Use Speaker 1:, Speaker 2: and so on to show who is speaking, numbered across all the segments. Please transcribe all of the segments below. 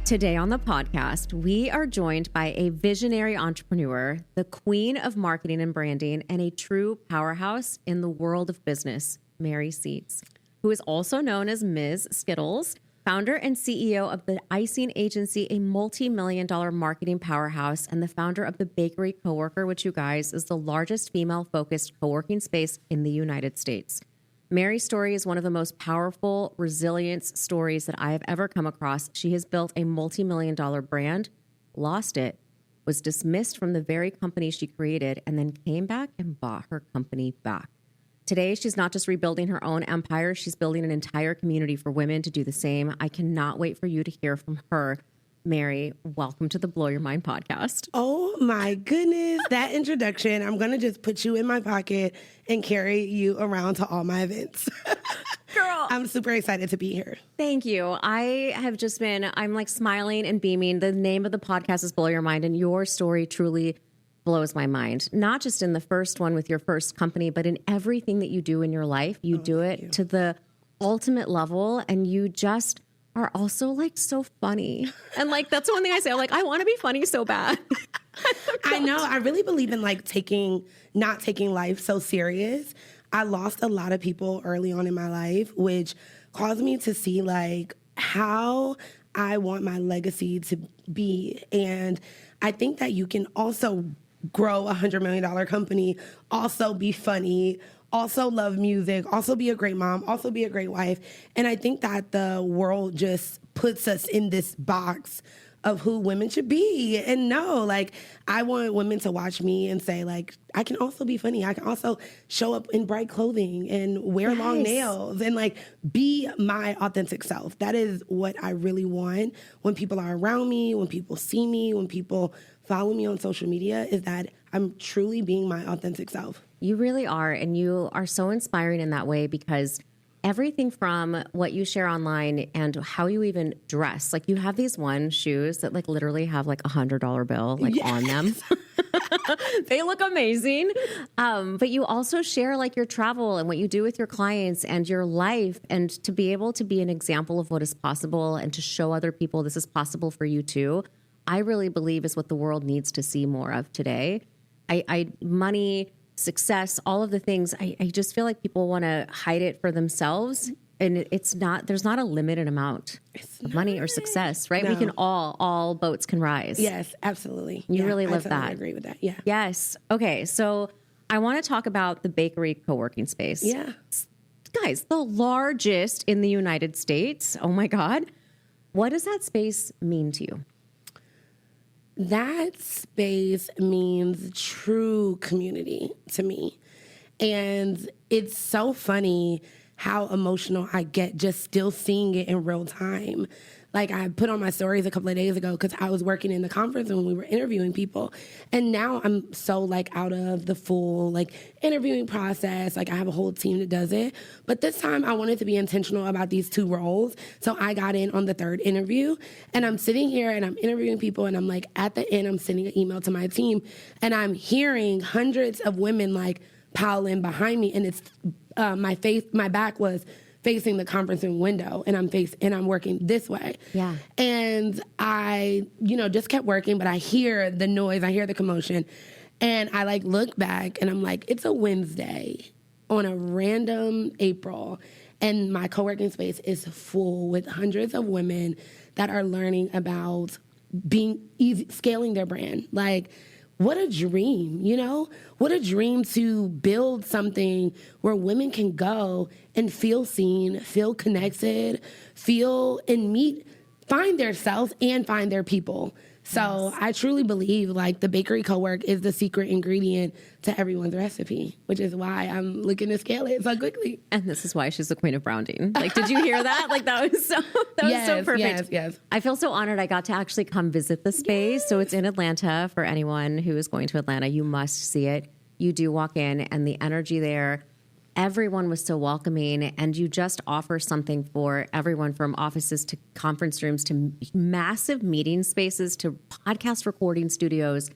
Speaker 1: Today on the podcast, we are joined by a visionary entrepreneur, the queen of marketing and branding, and a true powerhouse in the world of business, Mary Seats, who is also known as Ms. Skittlez, founder and CEO of the Icing Agency, a multi-million-dollar marketing powerhouse, and the founder of the Bakery Cowork, which, you guys, is the largest female-focused co-working space in the United States. Mary's story is one of the most powerful resilience stories that I have ever come across. She has built a multi-million-dollar brand, lost it, was dismissed from the very company she created, and then came back and bought her company back. Today, she's not just rebuilding her own empire, she's building an entire community for women to do the same. I cannot wait for you to hear from her. Mary, welcome to the Blow Your Mind podcast.
Speaker 2: Oh my goodness, that introduction. I'm going to just put you in my pocket and carry you around to all my events.
Speaker 1: Girl.
Speaker 2: I'm super excited to be here.
Speaker 1: Thank you. I'm like smiling and beaming. The name of the podcast is Blow Your Mind, and your story truly blows my mind. Not just in the first one with your first company, but in everything that you do in your life. You do it to the ultimate level, and you just are also like so funny. And like, that's one thing I say. I'm like, I want to be funny so bad.
Speaker 2: I know. I really believe in like not taking life so serious. I lost a lot of people early on in my life, which caused me to see like how I want my legacy to be. And I think that you can also grow a $100 million company, also be funny, also love music, also be a great mom, also be a great wife. And I think that the world just puts us in this box of who women should be. And no, like, I want women to watch me and say, like, I can also be funny. I can also show up in bright clothing and wear long nails and like be my authentic self. That is what I really want when people are around me, when people see me, when people follow me on social media, is that I'm truly being my authentic self.
Speaker 1: You really are. And you are so inspiring in that way, because everything from what you share online and how you even dress, like you have these one shoes that like literally have like $100 bill like on them. They look amazing. But you also share like your travel and what you do with your clients and your life, and to be able to be an example of what is possible and to show other people this is possible for you too, I really believe is what the world needs to see more of today. Money, success, all of the things, I just feel like people want to hide it for themselves. And there's not a limited amount of money or success, right? No. We can all boats can rise.
Speaker 2: Yes, absolutely.
Speaker 1: You really live
Speaker 2: I
Speaker 1: that.
Speaker 2: I agree with that. Yeah.
Speaker 1: Yes. Okay. So I want to talk about the Bakery Co-working space.
Speaker 2: Yeah.
Speaker 1: Guys, the largest in the United States. Oh my God. What does that space mean to you?
Speaker 2: That space means true community to me. And it's so funny how emotional I get just still seeing it in real time. Like, I put on my stories a couple of days ago because I was working in the conference when we were interviewing people. And now I'm so like out of the full like interviewing process. Like, I have a whole team that does it. But this time I wanted to be intentional about these two roles. So I got in on the third interview, and I'm sitting here and I'm interviewing people, and I'm like, at the end, I'm sending an email to my team, and I'm hearing hundreds of women like pile in behind me. And it's my back was facing the conference room window, and I'm working this way.
Speaker 1: Yeah.
Speaker 2: And I, just kept working, but I hear the noise, I hear the commotion, and I like look back and I'm like, it's a Wednesday on a random April, and my co-working space is full with hundreds of women that are learning about scaling their brand. Like, what a dream, What a dream to build something where women can go and feel seen, feel connected, feel and find their selves and find their people. So yes. I truly believe like the Bakery Cowork is the secret ingredient to everyone's recipe, which is why I'm looking to scale it so quickly.
Speaker 1: And this is why she's the queen of rounding. Like, did you hear that? Like, that was so perfect.
Speaker 2: Yes.
Speaker 1: I feel so honored I got to actually come visit the space. Yes. So it's in Atlanta. For anyone who is going to Atlanta, you must see it. You do walk in, and the energy there, everyone was so welcoming, and you just offer something for everyone, from offices to conference rooms to massive meeting spaces to podcast recording studios.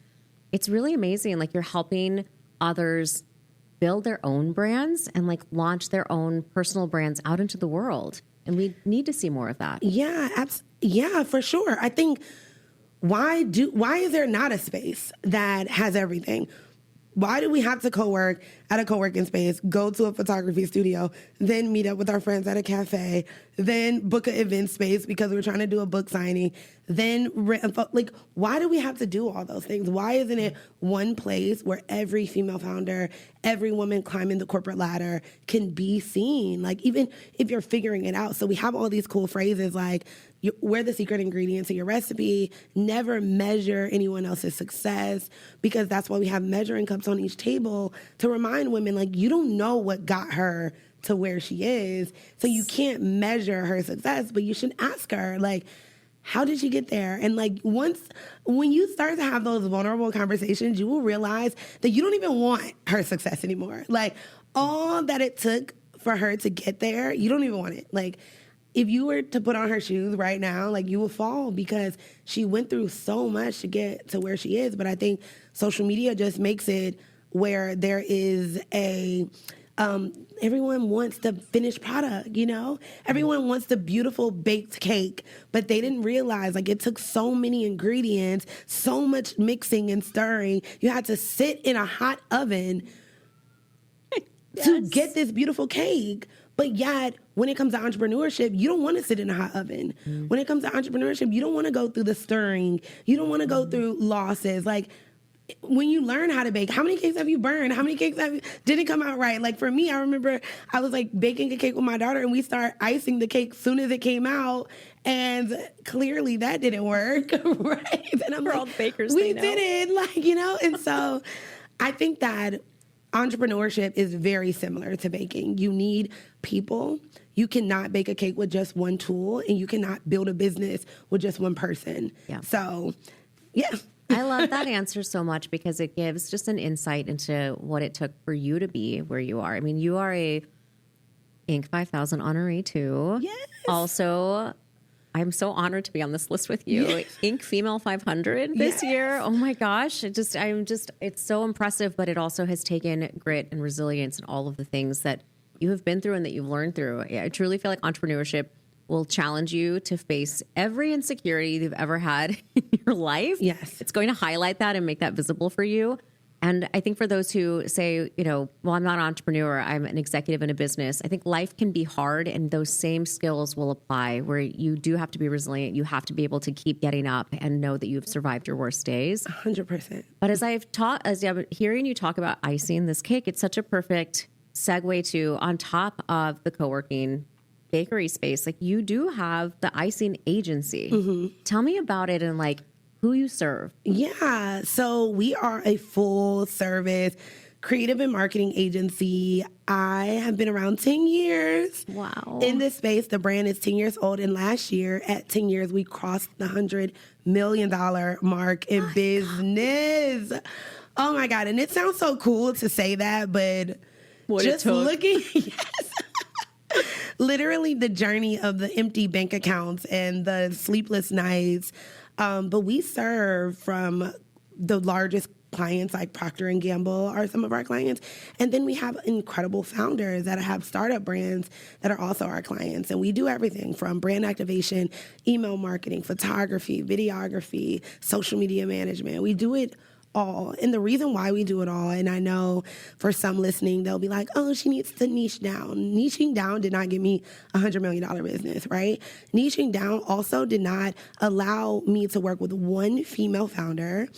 Speaker 1: It's really amazing. Like, you're helping others build their own brands and like launch their own personal brands out into the world. And we need to see more of that.
Speaker 2: Yeah, Yeah, for sure. I think why is there not a space that has everything? Why do we have to co-work at a co-working space, go to a photography studio, then meet up with our friends at a cafe, then book an event space because we're trying to do a book signing, then like, why do we have to do all those things? Why isn't it one place where every female founder, every woman climbing the corporate ladder can be seen? Like, even if you're figuring it out. So we have all these cool phrases like, we're the secret ingredient to your recipe. Never measure anyone else's success, because that's why we have measuring cups on each table to remind women, like, you don't know what got her to where she is. So you can't measure her success, but you should ask her, like, how did she get there? And like, when you start to have those vulnerable conversations, you will realize that you don't even want her success anymore. Like, all that it took for her to get there, you don't even want it. Like, if you were to put on her shoes right now, like, you would fall, because she went through so much to get to where she is. But I think social media just makes it where there is everyone wants the finished product, you know? Everyone wants the beautiful baked cake, but they didn't realize, like, it took so many ingredients, so much mixing and stirring. You had to sit in a hot oven to get this beautiful cake. But yet, when it comes to entrepreneurship, you don't want to sit in a hot oven. When it comes to entrepreneurship, you don't want to go through the stirring. You don't want to go through losses. Like, when you learn how to bake, how many cakes have you burned? How many cakes didn't come out right? Like, for me, I remember I was like baking a cake with my daughter, and we start icing the cake soon as it came out, and clearly that didn't work, right? And I'm
Speaker 1: We're
Speaker 2: like,
Speaker 1: all bakers.
Speaker 2: we did it, like, you know. And so I think that entrepreneurship is very similar to baking. You need people. You cannot bake a cake with just one tool, and you cannot build a business with just one person.
Speaker 1: Yeah.
Speaker 2: So, yeah.
Speaker 1: I love that answer so much, because it gives just an insight into what it took for you to be where you are. I mean, you are a Inc. 5000 honoree too.
Speaker 2: Yes.
Speaker 1: Also, I'm so honored to be on this list with you. Yes. Inc. Female 500 this year. Oh my gosh. It's so impressive, but it also has taken grit and resilience and all of the things that you have been through and that you've learned through. I truly feel like entrepreneurship will challenge you to face every insecurity you've ever had in your life.
Speaker 2: Yes.
Speaker 1: It's going to highlight that and make that visible for you. And I think for those who say, you know, well, I'm not an entrepreneur, I'm an executive in a business, I think life can be hard, and those same skills will apply, where you do have to be resilient. You have to be able to keep getting up and know that you've survived your worst days.
Speaker 2: 100%.
Speaker 1: But as I'm hearing you talk about icing this cake, it's such a perfect segue to, on top of the co-working bakery space, like, you do have the Icing Agency. Mm-hmm. Tell me about it and like who you serve.
Speaker 2: Yeah. So we are a full service creative and marketing agency. I have been around 10 years.
Speaker 1: Wow.
Speaker 2: In this space. The brand is 10 years old. And last year, at 10 years, we crossed the $100 million mark in business. Oh my God. And it sounds so cool to say that, but
Speaker 1: what
Speaker 2: just
Speaker 1: it took.
Speaker 2: looking, yes. Literally the journey of the empty bank accounts and the sleepless nights. But we serve from the largest clients, like Procter & Gamble are some of our clients. And then we have incredible founders that have startup brands that are also our clients. And we do everything from brand activation, email marketing, photography, videography, social media management. We do it all. And the reason why we do it all, and I know for some listening, they'll be like, oh, she needs to niche down. Niching down did not give me a $100 million business, right? Niching down also did not allow me to work with one female founder.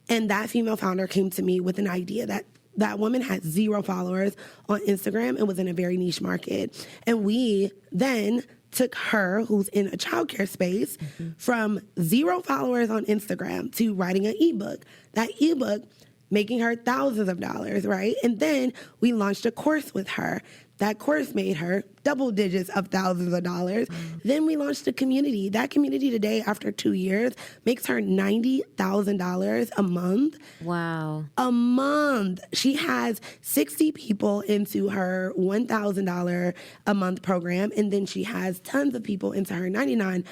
Speaker 2: And that female founder came to me with an idea that woman had 0 followers on Instagram and was in a very niche market. And we then took her, who's in a childcare space, from 0 followers on Instagram to writing an ebook. That ebook making her thousands of dollars, right? And then we launched a course with her. That course made her double digits of thousands of dollars. Then we launched a community. That community today, after 2 years, makes her $90,000 a month.
Speaker 1: Wow.
Speaker 2: A month. She has 60 people into her $1,000 a month program, and then she has tons of people into her $99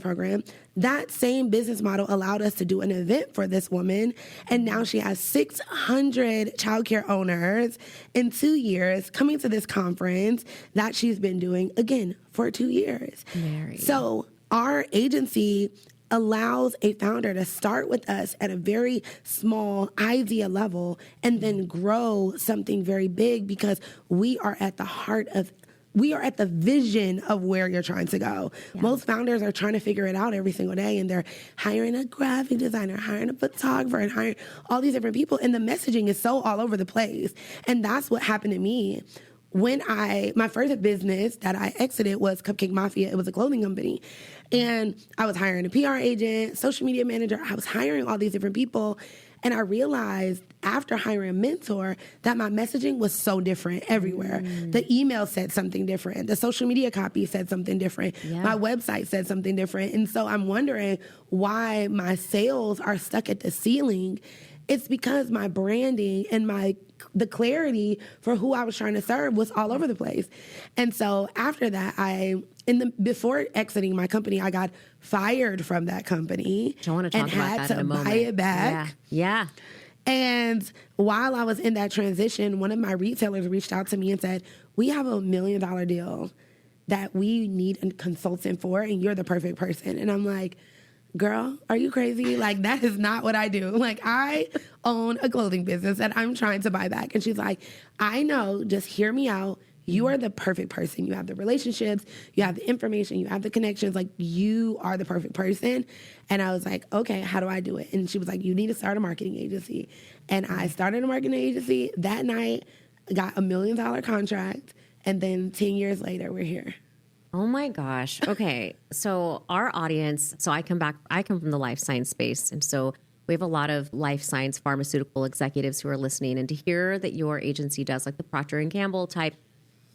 Speaker 2: program. That same business model allowed us to do an event for this woman, and now she has 600 childcare owners in 2 years coming to this conference that she's been doing, again, for 2 years.
Speaker 1: Mary.
Speaker 2: So our agency allows a founder to start with us at a very small idea level and then grow something very big, because we are at the vision of where you're trying to go. Yeah. Most founders are trying to figure it out every single day, and they're hiring a graphic designer, hiring a photographer, and hiring all these different people. And the messaging is so all over the place. And that's what happened to me. When my first business that I exited was Cupcake Mafia. It was a clothing company. And I was hiring a PR agent, social media manager. I was hiring all these different people. And I realized after hiring a mentor that my messaging was so different everywhere. The email said something different. The social media copy said something different. Yeah. My website said something different. And so I'm wondering why my sales are stuck at the ceiling. It's because my branding and the clarity for who I was trying to serve was all over the place. And so after that, before exiting my company, I got fired from that company.
Speaker 1: I want to talk about that in a moment.
Speaker 2: Buy it back.
Speaker 1: Yeah.
Speaker 2: And while I was in that transition, one of my retailers reached out to me and said, "We have $1 million deal that we need a consultant for, and you're the perfect person." And I'm like, "Girl, are you crazy? Like, that is not what I do. Like, I own a clothing business that I'm trying to buy back." And she's like, "I know, just hear me out. You are the perfect person. You have the relationships, you have the information, you have the connections. Like, you are the perfect person." And I was like, "Okay, how do I do it?" And she was like, "You need to start a marketing agency." And I started a marketing agency that night, got $1 million contract, and then 10 years later, we're here.
Speaker 1: Oh my gosh. Okay. So our audience, I come from the life science space. And so we have a lot of life science pharmaceutical executives who are listening, and to hear that your agency does like the Procter & Gamble type,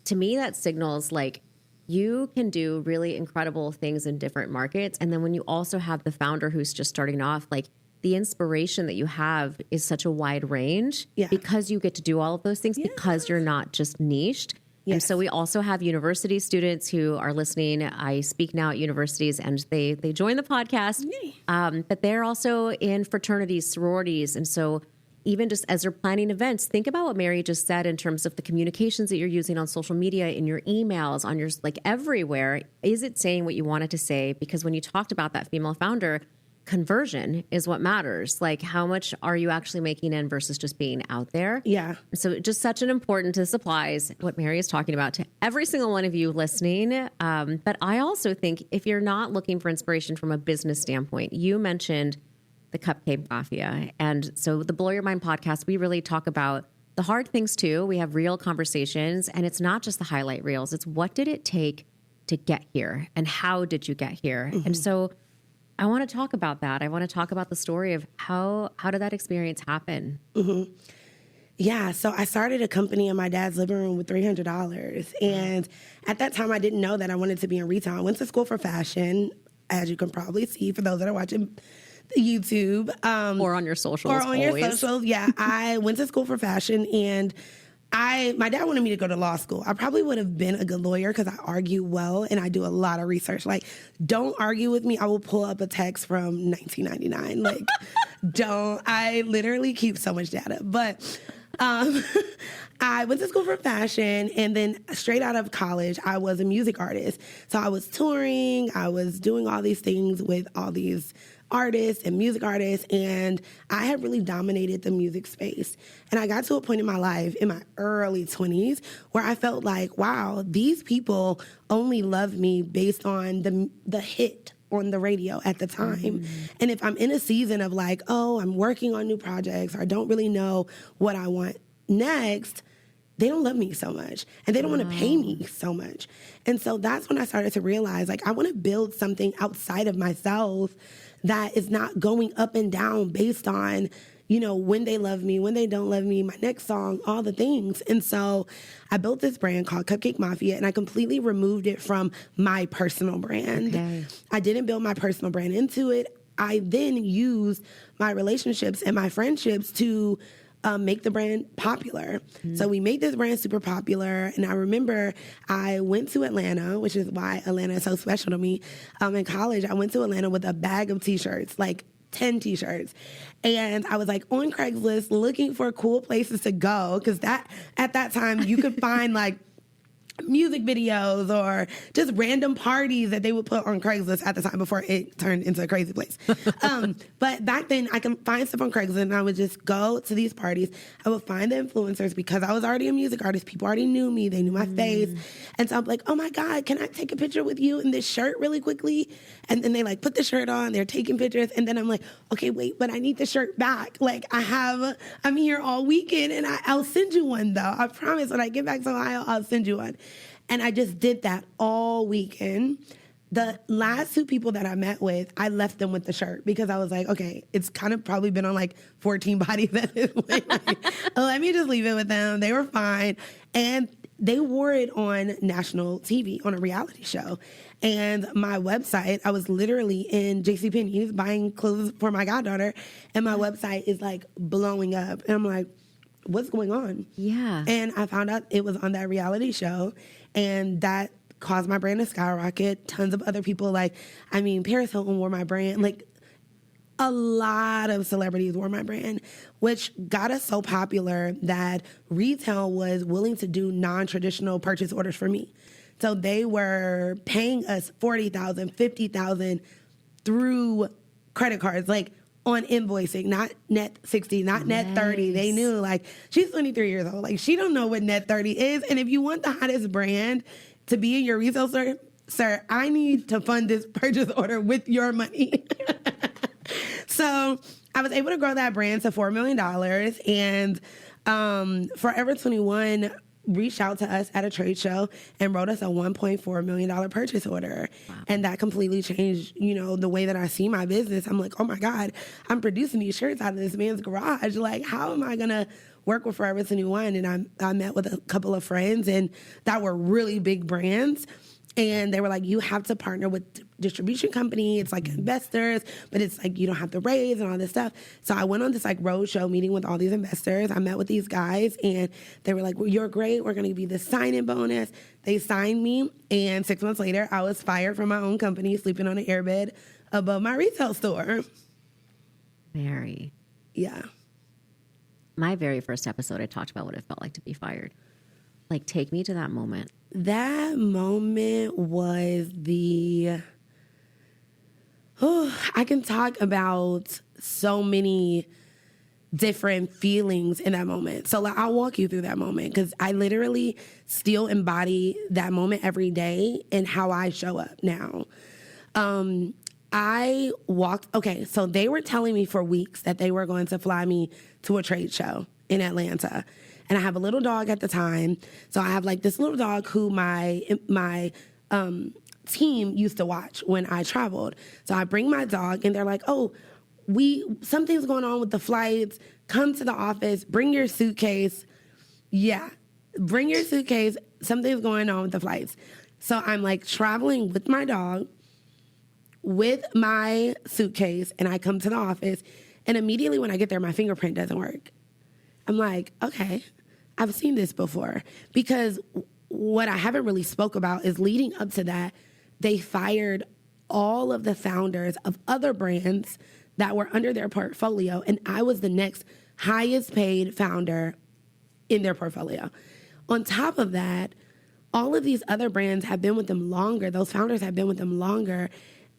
Speaker 1: to me, that signals like you can do really incredible things in different markets. And then when you also have the founder who's just starting off, like the inspiration that you have is such a wide range because you get to do all of those things because you're not just niched. Yes. And so we also have university students who are listening. I speak now at universities, and they join the podcast, but they're also in fraternities, sororities. And so even just as they're planning events, think about what Mary just said in terms of the communications that you're using on social media, in your emails, on your, like everywhere. Is it saying what you wanted to say? Because when you talked about that female founder, conversion is what matters. Like, how much are you actually making in versus just being out there?
Speaker 2: Yeah.
Speaker 1: So just such an important, this applies what Mary is talking about to every single one of you listening. But I also think if you're not looking for inspiration from a business standpoint, you mentioned the Cupcake Mafia. And so the Blow Your Mind podcast, we really talk about the hard things too. We have real conversations, and it's not just the highlight reels. It's what did it take to get here, and how did you get here? Mm-hmm. And so I want to talk about that. I want to talk about the story of how did that experience happen?
Speaker 2: Mm-hmm. Yeah, so I started a company in my dad's living room with $300. And at that time, I didn't know that I wanted to be in retail. I went to school for fashion, as you can probably see for those that are watching YouTube.
Speaker 1: Or on your socials.
Speaker 2: Or on your socials, yeah. I went to school for fashion, and my dad wanted me to go to law school. I probably would have been a good lawyer because I argue well and I do a lot of research. Like, don't argue with me. I will pull up a text from 1999. Like, don't. I literally keep so much data. But I went to school for fashion, and then straight out of college, I was a music artist. So I was touring. I was doing all these things with all these artists and music artists, and I had really dominated the music space. And I got to a point in my life, in my early 20s, where I felt like, wow, these people only love me based on the hit on the radio at the time. Mm-hmm. And if I'm in a season of like, oh, I'm working on new projects, or I don't really know what I want next, they don't love me so much, and they don't want to pay me so much. And so that's when I started to realize, like, I want to build something outside of myself that is not going up and down based on, you know, when they love me, when they don't love me, my next song, all the things. And so I built this brand called Cupcake Mafia, and I completely removed it from my personal brand. Okay. I didn't build my personal brand into it. I then used my relationships and my friendships to make the brand popular. Mm. So we made this brand super popular. And I remember I went to Atlanta, which is why Atlanta is so special to me. In college, I went to Atlanta with a bag of t-shirts, like 10 t-shirts. And I was like on Craigslist looking for cool places to go. Because at that time, you could find like music videos or just random parties that they would put on Craigslist at the time before it turned into a crazy place. But back then I can find stuff on Craigslist and I would just go to these parties. I would find the influencers because I was already a music artist. People already knew me. They knew my face. And so I'm like, oh my God, can I take a picture with you in this shirt really quickly? And then they like put the shirt on, they're taking pictures. And then I'm like, okay, wait, but I need the shirt back. Like I'm here all weekend and I'll send you one though. I promise when I get back to Ohio, I'll send you one. And I just did that all weekend. The last 2 people that I met with, I left them with the shirt because I was like, okay, it's kind of probably been on like 14 bodies at this point. Let me just leave it with them. They were fine. And they wore it on national TV on a reality show. And my website, I was literally in JCPenney's buying clothes for my goddaughter. And my website is like blowing up. And I'm like, what's going on?
Speaker 1: Yeah.
Speaker 2: And I found out it was on that reality show. And that caused my brand to skyrocket. Tons of other people, Paris Hilton wore my brand. Like, a lot of celebrities wore my brand, which got us so popular that retail was willing to do non-traditional purchase orders for me. So they were paying us $40,000, $50,000 through credit cards, like on invoicing, not net 60, not net 30. They knew, like, she's 23 years old. Like, she don't know what net 30 is. And if you want the hottest brand to be in your retail store, sir, I need to fund this purchase order with your money. So I was able to grow that brand to $4 million. And Forever 21 reached out to us at a trade show and wrote us a $1.4 million purchase order. Wow. And that completely changed, the way that I see my business. I'm like, oh my God, I'm producing these shirts out of this man's garage. Like, how am I going to work with Forever 21? And I met with a couple of friends and that were really big brands. And they were like, you have to partner with distribution company. It's like investors, but it's like you don't have to raise and all this stuff. So I went on this like road show meeting with all these investors. I met with these guys and they were like, well, you're great. We're going to give you the sign-in bonus. They signed me. And 6 months later, I was fired from my own company, sleeping on an airbed above my retail store.
Speaker 1: Mary.
Speaker 2: Yeah.
Speaker 1: My very first episode, I talked about what it felt like to be fired. Like, take me to that moment.
Speaker 2: That moment was I can talk about so many different feelings in that moment. So I'll walk you through that moment because I literally still embody that moment every day and how I show up now. So they were telling me for weeks that they were going to fly me to a trade show in Atlanta. And I have a little dog at the time. So I have like this little dog who my team used to watch when I traveled. So I bring my dog and they're like, oh, something's going on with the flights. Come to the office, bring your suitcase. Yeah, bring your suitcase. Something's going on with the flights. So I'm like traveling with my dog, with my suitcase, and I come to the office. And immediately when I get there, my fingerprint doesn't work. I'm like, okay, I've seen this before. Because what I haven't really spoke about is leading up to that, they fired all of the founders of other brands that were under their portfolio. And I was the next highest paid founder in their portfolio. On top of that, all of these other brands have been with them longer. Those founders have been with them longer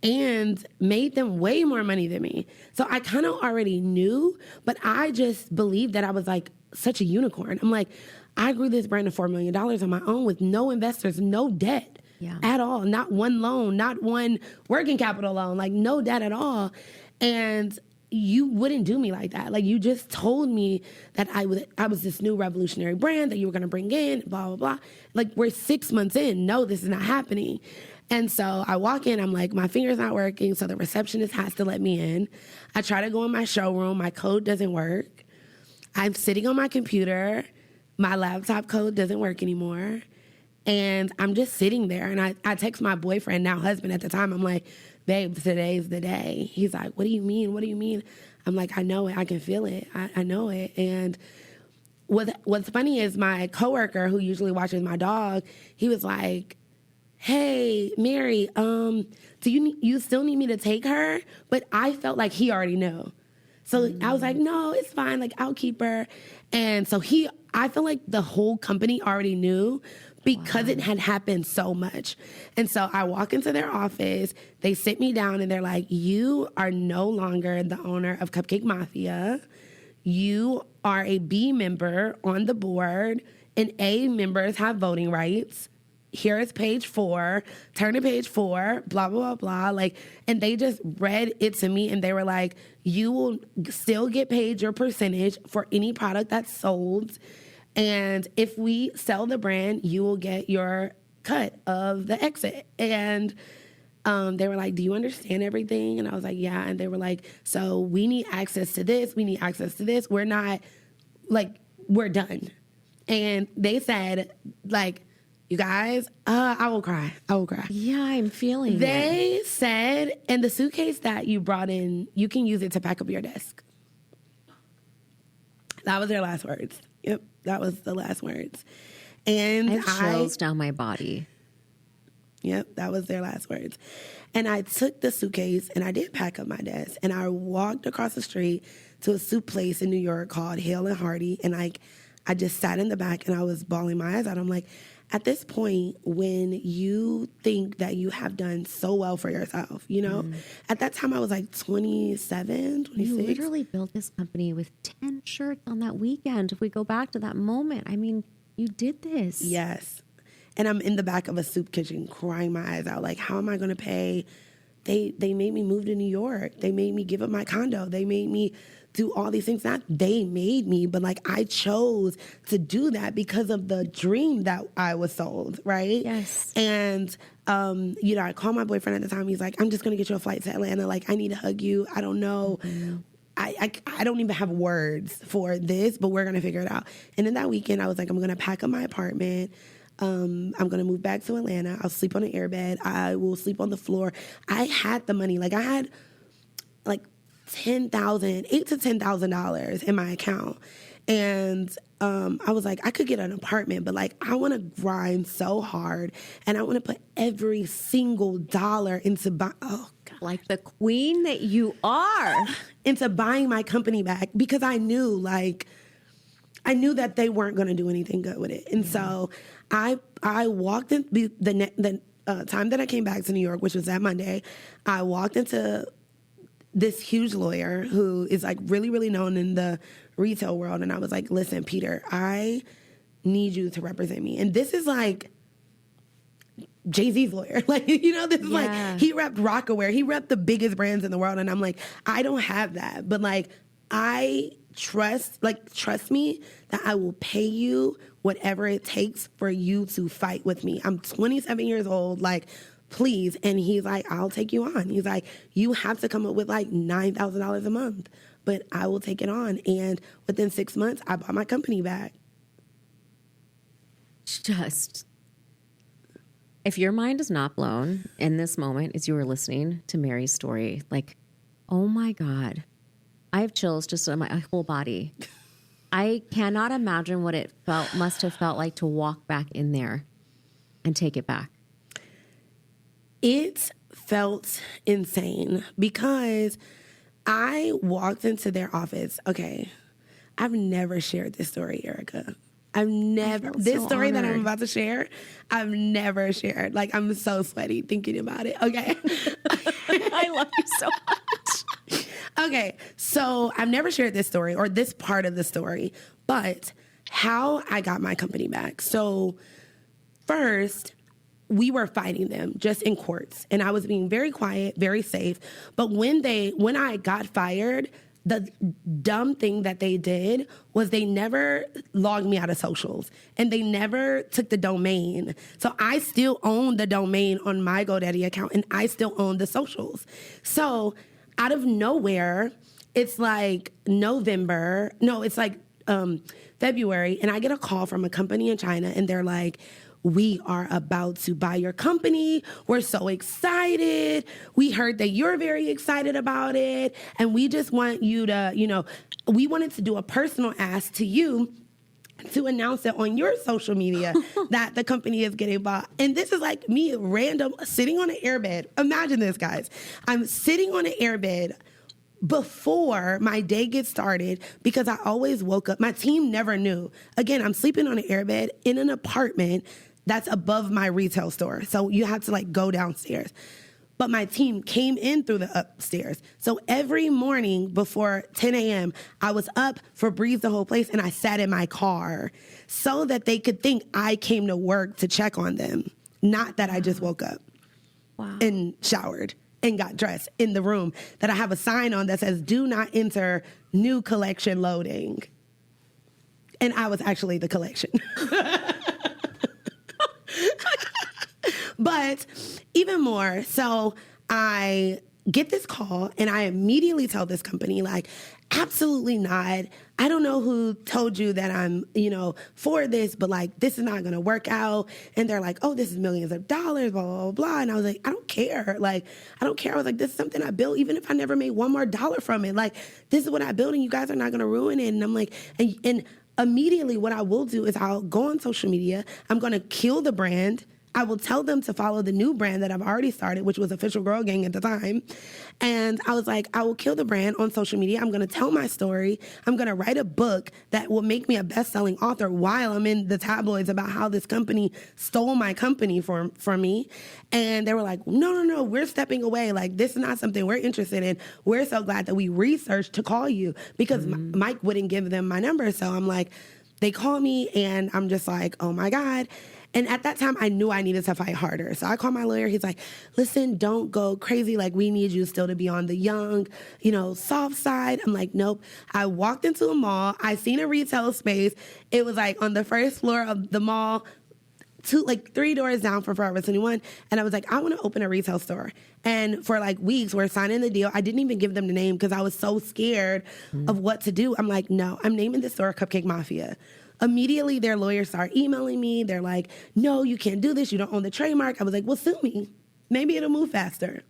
Speaker 2: and made them way more money than me. So I kind of already knew, but I just believed that I was like such a unicorn. I'm like, I grew this brand to $4 million on my own with no investors, no debt at all. Not one loan, not one working capital loan, like no debt at all. And you wouldn't do me like that. Like, you just told me that I was this new revolutionary brand that you were going to bring in, blah, blah, blah. Like, we're 6 months in. No, this is not happening. And so I walk in, I'm like, my finger's not working, so the receptionist has to let me in. I try to go in my showroom. My code doesn't work. I'm sitting on my computer. My laptop code doesn't work anymore. And I'm just sitting there. And I text my boyfriend, now husband at the time. I'm like, babe, today's the day. He's like, what do you mean? What do you mean? I'm like, I know it. I can feel it. I know it. And what's funny is my coworker who usually watches my dog, he was like, hey, Mary, do you still need me to take her? But I felt like he already knew. So I was like, no, it's fine. Like, I'll keep her. And so I feel like the whole company already knew, because it had happened so much. And so I walk into their office, they sit me down and they're like, you are no longer the owner of Cupcake Mafia. You are a B member on the board, and A members have voting rights. Here is page 4, turn to page 4, blah, blah, blah, blah. Like, and they just read it to me and they were like, you will still get paid your percentage for any product that's sold. And if we sell the brand, you will get your cut of the exit. And they were like, do you understand everything? And I was like, yeah. And they were like, so we need access to this. We need access to this. We're not, like, we're done. And they said, like, you guys, I will cry. I will cry.
Speaker 1: Yeah, I'm feeling it.
Speaker 2: They said, and the suitcase that you brought in, you can use it to pack up your desk. That was their last words. Yep, that was the last words. And
Speaker 1: I have chills down my body.
Speaker 2: Yep, that was their last words. And I took the suitcase and I did pack up my desk. And I walked across the street to a soup place in New York called Hale and Hardy. And I just sat in the back and I was bawling my eyes out. I'm like, at this point, when you think that you have done so well for yourself, you know, at that time I was like 27, 26.
Speaker 1: You literally built this company with 10 shirts on that weekend. If we go back to that moment, I mean, you did this.
Speaker 2: Yes. And I'm in the back of a soup kitchen crying my eyes out. Like, how am I going to pay? They made me move to New York. They made me give up my condo. They made me do all these things. Not they made me, but like I chose to do that because of the dream that I was sold, right?
Speaker 1: Yes.
Speaker 2: And, you know, I called my boyfriend at the time. He's like, I'm just going to get you a flight to Atlanta. Like, I need to hug you. I don't know. I don't even have words for this, but we're going to figure it out. And then that weekend, I was like, I'm going to pack up my apartment. I'm going to move back to Atlanta. I'll sleep on an airbed. I will sleep on the floor. I had the money. Like, I had like $8,000 to $10,000 in my account. And I was like, I could get an apartment, but like, I want to grind so hard and I want to put every single dollar into
Speaker 1: like the queen that you are,
Speaker 2: into buying my company back, because I knew that they weren't going to do anything good with it. And so I walked in the time that I came back to New York, which was that Monday. I walked into this huge lawyer who is like really, really known in the retail world. And I was like, listen, Peter, I need you to represent me. And this is like Jay-Z's lawyer. Like, you know, this is like, he repped Rockaware. He repped the biggest brands in the world. And I'm like, I don't have that. But like, trust me that I will pay you whatever it takes for you to fight with me. I'm 27 years old. Like, please. And he's like, I'll take you on. He's like, you have to come up with like $9,000 a month, but I will take it on. And within 6 months, I bought my company back.
Speaker 1: Just, if your mind is not blown in this moment as you were listening to Mary's story, like, oh my God, I have chills just on my whole body. I cannot imagine what it must have felt like to walk back in there and take it back.
Speaker 2: It felt insane because I walked into their office. Okay, I've never shared this story, Erika. This story that I'm about to share, I've never shared. Like, I'm so sweaty thinking about it. Okay.
Speaker 1: I love you so much.
Speaker 2: Okay, so I've never shared this story or this part of the story, but how I got my company back. So first, we were fighting them just in courts, and I was being very quiet, very safe. But when I got fired, the dumb thing that they did was they never logged me out of socials, and they never took the domain. So I still own the domain on my GoDaddy account, and I still own the socials. So out of nowhere, it's like February, and I get a call from a company in China, and they're like, we are about to buy your company. We're so excited. We heard that you're very excited about it. And we just want you to, we wanted to do a personal ask to you to announce it on your social media that the company is getting bought. And this is like me random sitting on an airbed. Imagine this, guys. I'm sitting on an airbed before my day gets started because I always woke up. My team never knew. Again, I'm sleeping on an airbed in an apartment that's above my retail store. So you have to like go downstairs. But my team came in through the upstairs. So every morning before 10 a.m., I was up, Febreze the whole place, and I sat in my car so that they could think I came to work to check on them, not that I just woke up and showered and got dressed in the room that I have a sign on that says, do not enter new collection loading. And I was actually the collection. But even more, so I get this call and I immediately tell this company, like, absolutely not. I don't know who told you that I'm, for this, but like, this is not going to work out. And they're like, oh, this is millions of dollars, blah, blah, blah, blah. And I was like, I don't care. Like, I don't care. I was like, this is something I built, even if I never made one more dollar from it. Like, this is what I built and you guys are not going to ruin it. And I'm like, and immediately what I will do is I'll go on social media. I'm going to kill the brand. I will tell them to follow the new brand that I've already started, which was Official Girl Gang at the time. And I was like, I will kill the brand on social media. I'm going to tell my story. I'm going to write a book that will make me a best-selling author while I'm in the tabloids about how this company stole my company from me. And they were like, no, we're stepping away. Like, this is not something we're interested in. We're so glad that we researched to call you because Mike wouldn't give them my number. So I'm like, they call me and I'm just like, oh my God. And at that time, I knew I needed to fight harder. So I called my lawyer. He's like, listen, don't go crazy. Like, we need you still to be on the young, soft side. I'm like, nope. I walked into a mall. I seen a retail space. It was like on the first floor of the mall, 3 doors down from Forever 21. And I was like, I want to open a retail store. And for like weeks, we're signing the deal. I didn't even give them the name because I was so scared of what to do. I'm like, no, I'm naming this store Cupcake Mafia. Immediately, their lawyers start emailing me. They're like, no, you can't do this. You don't own the trademark. I was like, well, sue me. Maybe it'll move faster.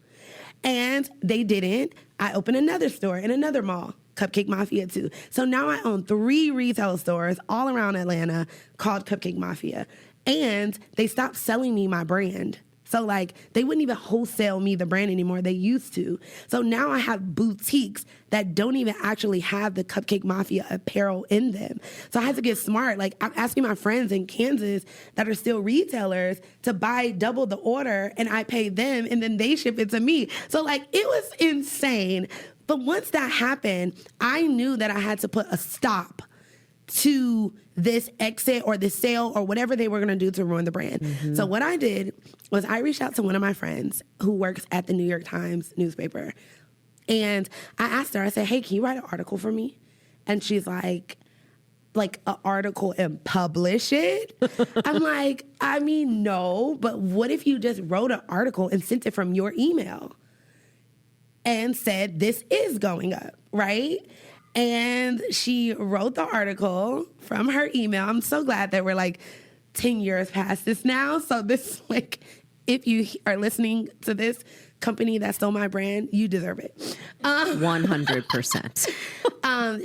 Speaker 2: And they didn't. I opened another store in another mall, Cupcake Mafia 2. So now I own 3 retail stores all around Atlanta called Cupcake Mafia. And they stopped selling me my brand. So like they wouldn't even wholesale me the brand anymore. They used to. So now I have boutiques that don't even actually have the Cupcake Mafia apparel in them. So I had to get smart. Like I'm asking my friends in Kansas that are still retailers to buy double the order and I pay them and then they ship it to me. So like it was insane. But once that happened, I knew that I had to put a stop to this exit or this sale or whatever they were going to do to ruin the brand. Mm-hmm. So what I did was I reached out to one of my friends who works at the New York Times newspaper. And I asked her, I said, hey, can you write an article for me? And she's like an article and publish it? I'm like, I mean, no, but what if you just wrote an article and sent it from your email and said, this is going up, right? And she wrote the article from her email. I'm so glad that we're like 10 years past this now. So this, like, if you are listening to this company that stole my brand, you deserve it.
Speaker 1: 100%.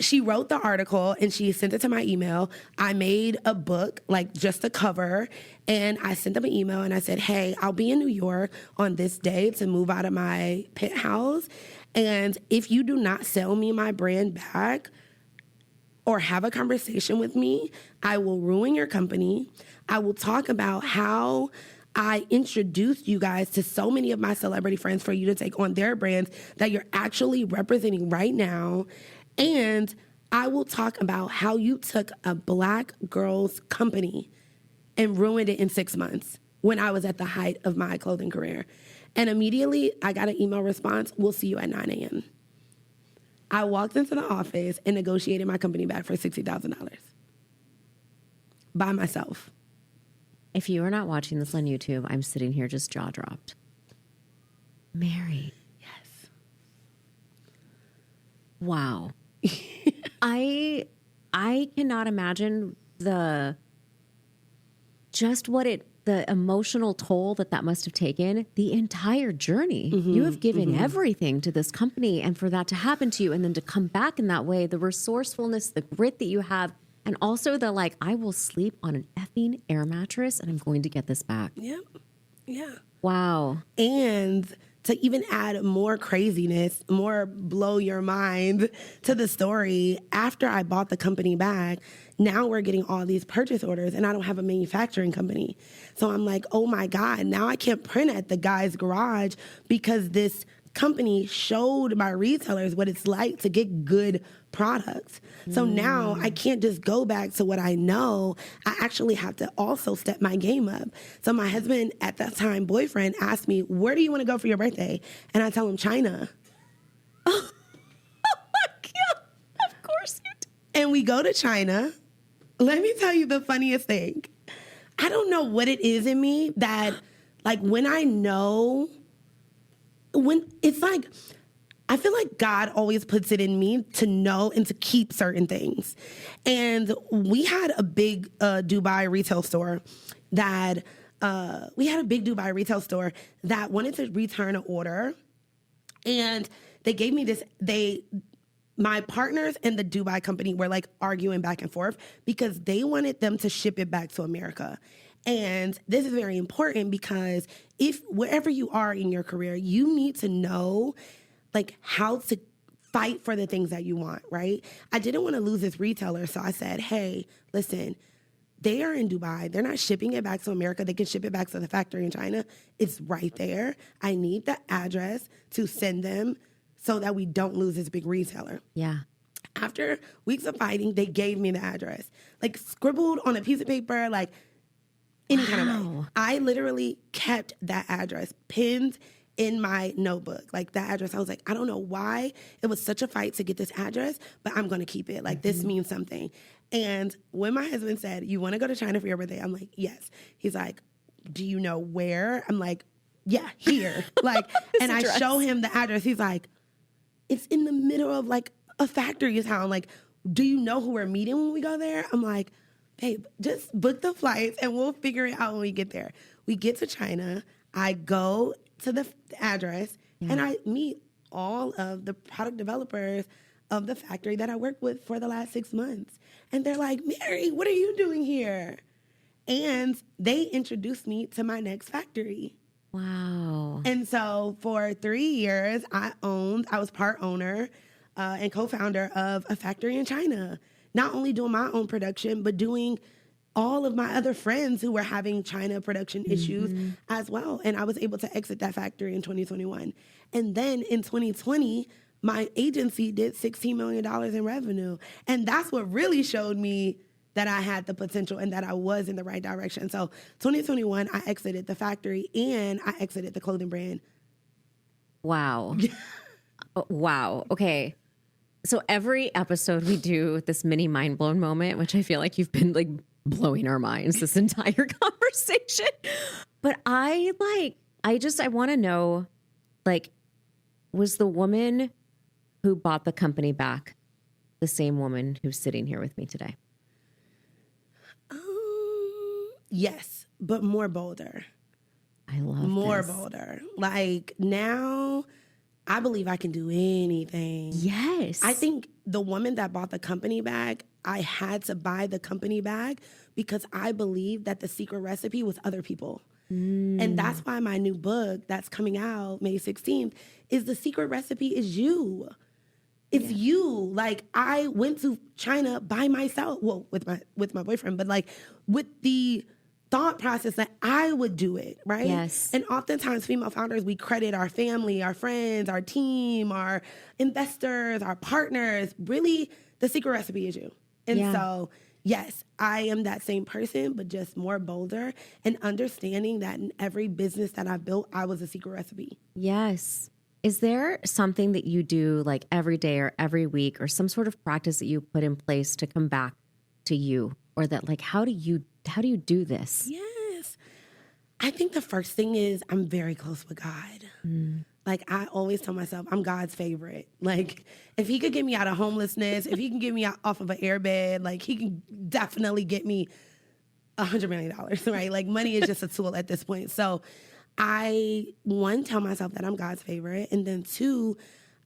Speaker 2: She wrote the article and she sent it to my email. I made a book, like just a cover, and I sent them an email and I said, hey, I'll be in New York on this day to move out of my penthouse. And if you do not sell me my brand back or have a conversation with me, I will ruin your company. I will talk about how I introduced you guys to so many of my celebrity friends for you to take on their brands that you're actually representing right now. And I will talk about how you took a Black girl's company and ruined it in 6 months when I was at the height of my clothing career. And immediately I got an email response, we'll see you at 9 a.m. I walked into the office and negotiated my company back for $60,000 by myself.
Speaker 1: If you are not watching this on YouTube, I'm sitting here just jaw dropped. Mary.
Speaker 2: Yes.
Speaker 1: Wow. I cannot imagine the emotional toll that must have taken the entire journey. Mm-hmm, you have given everything to this company, and for that to happen to you and then to come back in that way, the resourcefulness, the grit that you have, and also the I will sleep on an effing air mattress and I'm going to get this back.
Speaker 2: Yep. Yeah.
Speaker 1: Wow.
Speaker 2: And to even add more craziness, more blow your mind to the story, after I bought the company back, now we're getting all these purchase orders and I don't have a manufacturing company. So I'm like, oh my God, now I can't print at the guy's garage because this company showed my retailers what it's like to get good products. So now I can't just go back to what I know. I actually have to also step my game up. So my husband, at that time, boyfriend, asked me, where do you want to go for your birthday? And I tell him, China.
Speaker 1: Oh my God. Of course you do.
Speaker 2: And we go to China. Let me tell you the funniest thing. I don't know what it is in me that, like, when I know, when it's like, I feel like God always puts it in me to know and to keep certain things. And we had a big Dubai retail store that wanted to return an order. And they gave me this, my partners and the Dubai company were like arguing back and forth because they wanted them to ship it back to America. And this is very important because if wherever you are in your career, you need to know like how to fight for the things that you want, right? I didn't want to lose this retailer. So I said, hey, listen, they are in Dubai. They're not shipping it back to America. They can ship it back to the factory in China. It's right there. I need the address to send them so that we don't lose this big retailer.
Speaker 1: Yeah.
Speaker 2: After weeks of fighting, they gave me the address, like scribbled on a piece of paper, like any kind of way. I literally kept that address pinned in my notebook, like that address. I was like, I don't know why it was such a fight to get this address, but I'm going to keep it. Like this means something. And when my husband said, you want to go to China for your birthday? I'm like, yes. He's like, do you know where? I'm like, yeah, here. Like, and address. I show him the address. He's like, it's in the middle of like a factory town. Like, do you know who we're meeting when we go there? I'm like, babe, just book the flights and we'll figure it out when we get there. We get to China. I go to the address and I meet all of the product developers of the factory that I worked with for the last 6 months. And they're like, Mary, what are you doing here? And they introduced me to my next factory.
Speaker 1: Wow.
Speaker 2: And so for 3 years, I was part owner and co-founder of a factory in China. Not only doing my own production, but doing all of my other friends who were having China production issues as well. And I was able to exit that factory in 2021. And then in 2020, my agency did $16 million in revenue. And that's what really showed me that I had the potential and that I was in the right direction. So 2021, I exited the factory and I exited the clothing brand.
Speaker 1: Wow. Wow. Okay. So every episode we do this mini mind blown moment, which I feel like you've been like blowing our minds this entire conversation. But I want to know, like, was the woman who bought the company back the same woman who's sitting here with me today?
Speaker 2: Yes, but more bolder.
Speaker 1: I love
Speaker 2: more
Speaker 1: this.
Speaker 2: bolder. Like now, I believe I can do anything.
Speaker 1: Yes.
Speaker 2: I think the woman that bought the company back, I had to buy the company back because I believe that the secret recipe was other people. And that's why my new book that's coming out May 16th is The Secret Recipe is You. It's you. Like I went to China by myself, well, with my boyfriend, but like with the thought process that I would do it, right?
Speaker 1: Yes.
Speaker 2: And oftentimes female founders, we credit our family, our friends, our team, our investors, our partners. Really, the secret recipe is you. And so, yes, I am that same person, but just more bolder and understanding that in every business that I've built, I was a secret recipe.
Speaker 1: Yes. Is there something that you do like every day or every week or some sort of practice that you put in place to come back to you? Or that like, how do you do this?
Speaker 2: Yes. I think the first thing is I'm very close with God. Like I always tell myself I'm God's favorite. Like if he could get me out of homelessness, if he can get me out off of an airbed, like he can definitely get me $100 million, right? Like money is just a tool at this point. So I, one, tell myself that I'm God's favorite. And then two,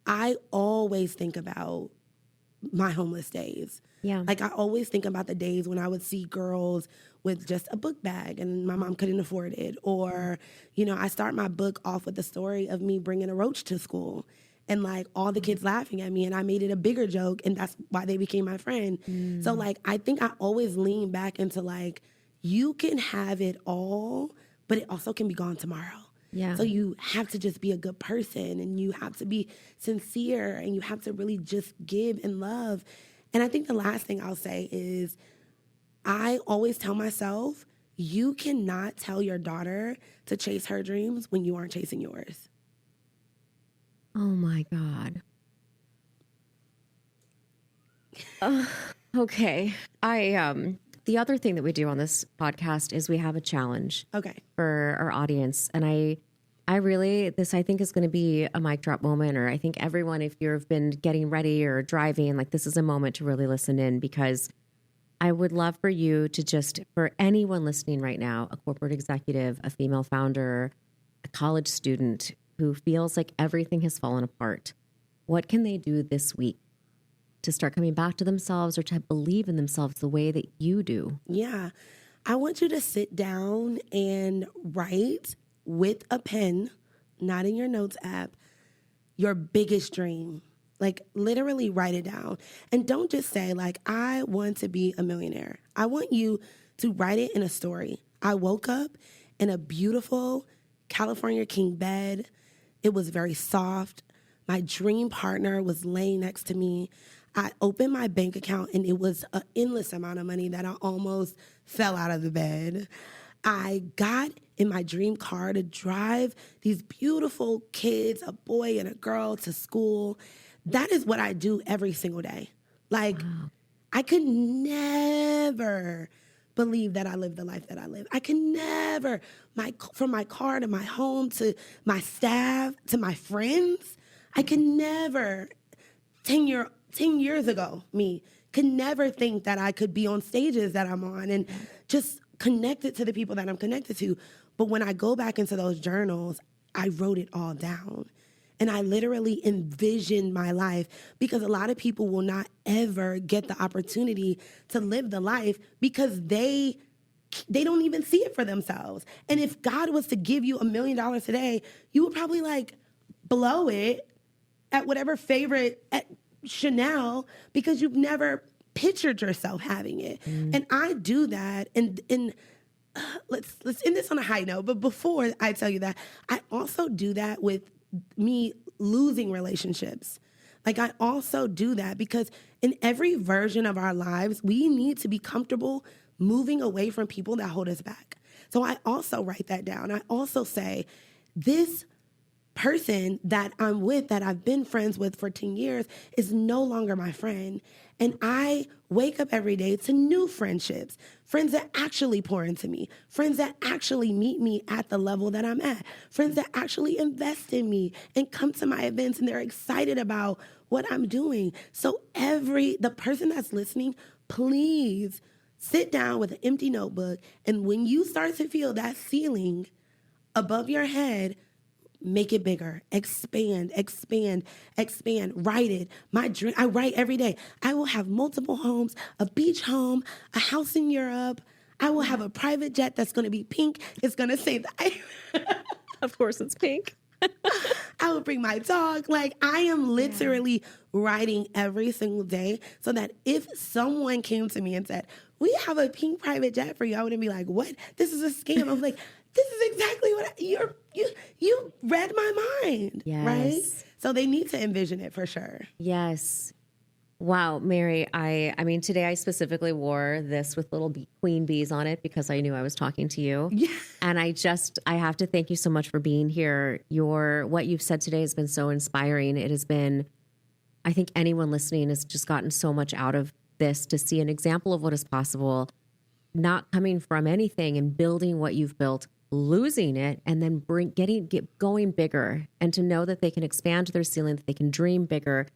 Speaker 2: I always think about my homeless days.
Speaker 1: Yeah.
Speaker 2: Like I always think about the days when I would see girls with just a book bag and my mom couldn't afford it. Or, I start my book off with the story of me bringing a roach to school and like all the kids laughing at me, and I made it a bigger joke, and that's why they became my friend. So like, I think I always lean back into like, you can have it all, but it also can be gone tomorrow.
Speaker 1: Yeah.
Speaker 2: So you have to just be a good person, and you have to be sincere, and you have to really just give and love. And I think the last thing I'll say is I always tell myself, you cannot tell your daughter to chase her dreams when you aren't chasing yours.
Speaker 1: Oh my God. Okay. The other thing that we do on this podcast is we have a challenge for our audience. And I really, this I think is going to be a mic drop moment, or I think everyone, if you've been getting ready or driving, like this is a moment to really listen in, because I would love for you to just, for anyone listening right now, a corporate executive, a female founder, a college student who feels like everything has fallen apart, what can they do this week to start coming back to themselves or to believe in themselves the way that you do?
Speaker 2: Yeah. I want you to sit down and write with a pen, not in your notes app, your biggest dream. Like literally write it down. And don't just say like, I want to be a millionaire. I want you to write it in a story. I woke up in a beautiful California king bed. It was very soft. My dream partner was laying next to me. I opened my bank account and it was an endless amount of money that I almost fell out of the bed. I got in my dream car to drive these beautiful kids, a boy and a girl, to school. That is what I do every single day. Like, wow. I could never believe that I live the life that I live. I can never, from my car to my home to my staff to my friends, I can never, 10 years ago, me, could never think that I could be on stages that I'm on and just connected to the people that I'm connected to. But when I go back into those journals, I wrote it all down. And I literally envisioned my life, because a lot of people will not ever get the opportunity to live the life because they don't even see it for themselves. And if God was to give you $1 million today, you would probably like blow it at whatever favorite at Chanel because you've never pictured yourself having it. And I do that. And let's end this on a high note. But before I tell you that, I also do that with me losing relationships. Like I also do that because in every version of our lives, we need to be comfortable moving away from people that hold us back. So I also write that down. I also say, this person that I'm with, that I've been friends with for 10 years, is no longer my friend. And I wake up every day to new friendships, friends that actually pour into me, friends that actually meet me at the level that I'm at, friends that actually invest in me and come to my events and they're excited about what I'm doing. So the person that's listening, please sit down with an empty notebook. And when you start to feel that ceiling above your head, make it bigger, expand, write it. My dream, I write every day. I will have multiple homes, a beach home, a house in Europe. I will have a private jet that's going to be pink. It's going to say that.
Speaker 1: Of course it's pink.
Speaker 2: I will bring my dog. Like I am literally writing every single day so that if someone came to me and said, we have a pink private jet for you, I wouldn't be like, what? This is a scam. I'm like, this is exactly what you read my mind, right? So they need to envision it for sure.
Speaker 1: Yes. Wow, Mary, I mean, today I specifically wore this with little queen bees on it because I knew I was talking to you.
Speaker 2: Yeah.
Speaker 1: And I have to thank you so much for being here. What you've said today has been so inspiring. It has been, I think anyone listening has just gotten so much out of this to see an example of what is possible, not coming from anything and building what you've built, losing it, and then going bigger, and to know that they can expand their ceiling, that they can dream bigger.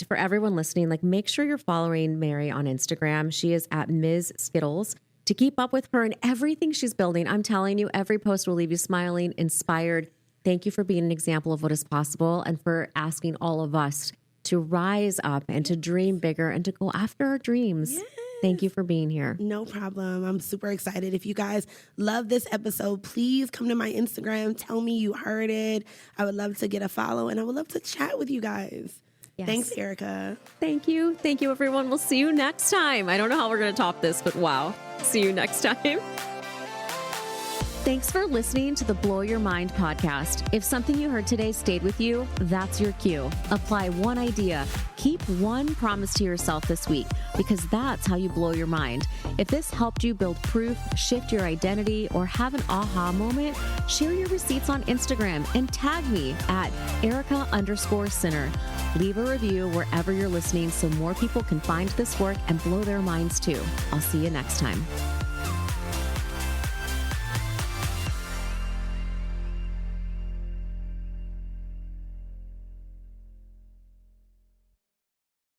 Speaker 1: For everyone listening, like make sure you're following Mary on Instagram. She is at Ms. Skittlez to keep up with her and everything she's building. I'm telling you, every post will leave you smiling, inspired. Thank you for being an example of what is possible and for asking all of us to rise up and to dream bigger and to go after our dreams.
Speaker 2: Yes.
Speaker 1: Thank you for being here.
Speaker 2: No problem. I'm super excited. If you guys love this episode, please come to my Instagram. Tell me you heard it. I would love to get a follow, and I would love to chat with you guys. Yes. Thanks, Erika.
Speaker 1: Thank you. Thank you, everyone. We'll see you next time. I don't know how we're going to top this, but wow. See you next time. Thanks for listening to the Blow Your Mind podcast. If something you heard today stayed with you, that's your cue. Apply one idea. Keep one promise to yourself this week, because that's how you blow your mind. If this helped you build proof, shift your identity, or have an aha moment, share your receipts on Instagram and tag me at Erika_Sinner. Leave a review wherever you're listening so more people can find this work and blow their minds too. I'll see you next time.